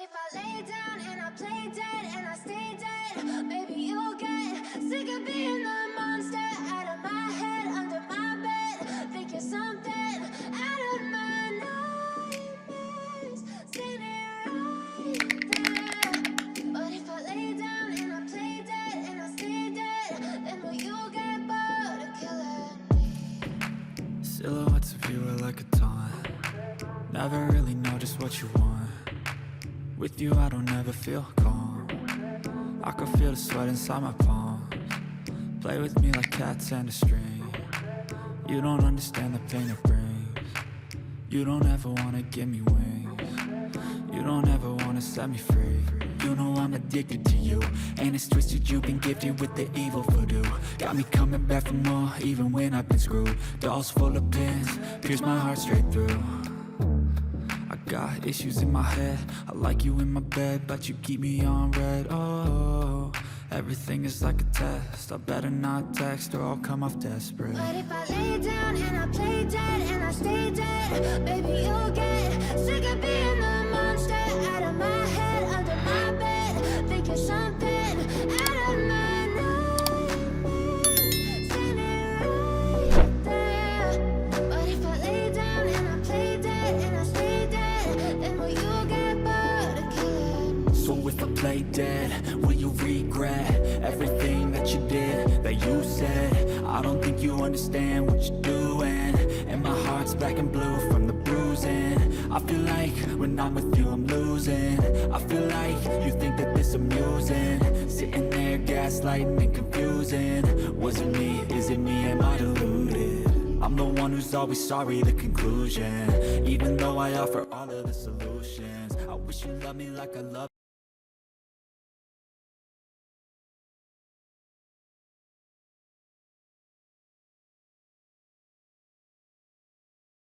if I lay down and I play dead and I stay dead, maybe you'll get sick of being the monster out of my head, under my bed. Think you're something out of my nightmares, standing right there. But if I lay down and I play dead and I stay dead, then will you get bored of killing me? Silhouettes of you are like a taunt. Never really know just what you want. With you I don't ever feel calm. I can feel the sweat inside my palms. Play with me like cats and a string. You don't understand the pain it brings. You don't ever wanna give me wings. You don't ever wanna set me free. You know I'm addicted to you, and it's twisted, you've been gifted with the evil voodoo. Got me coming back for more, even when I've been screwed. Dolls full of pins, pierce my heart straight through. I got issues in my head, I like you in my bed, but you keep me on red. Oh, everything is like a test, I better not text or I'll come off desperate. But if I lay down and I play dead and I stay dead, baby you'll get sick of being the monster out of my head, under my bed. Think you're something out of my nightmares, standing right there. But if I lay down and I play dead and I stay dead, then will you get bored of killing me? So if I play dead, will you regret everything that you did, that you said? I don't think you understand what you're doing, and my heart's black and blue from the bruising. I feel like when I'm with you I'm losing. I feel like you think that this amusing, sitting there gaslighting and confusing. Was it me? Is it me? Am I deluded? I'm the one who's always sorry, the conclusion. Even though I offer all of the solutions, I wish you loved me like I love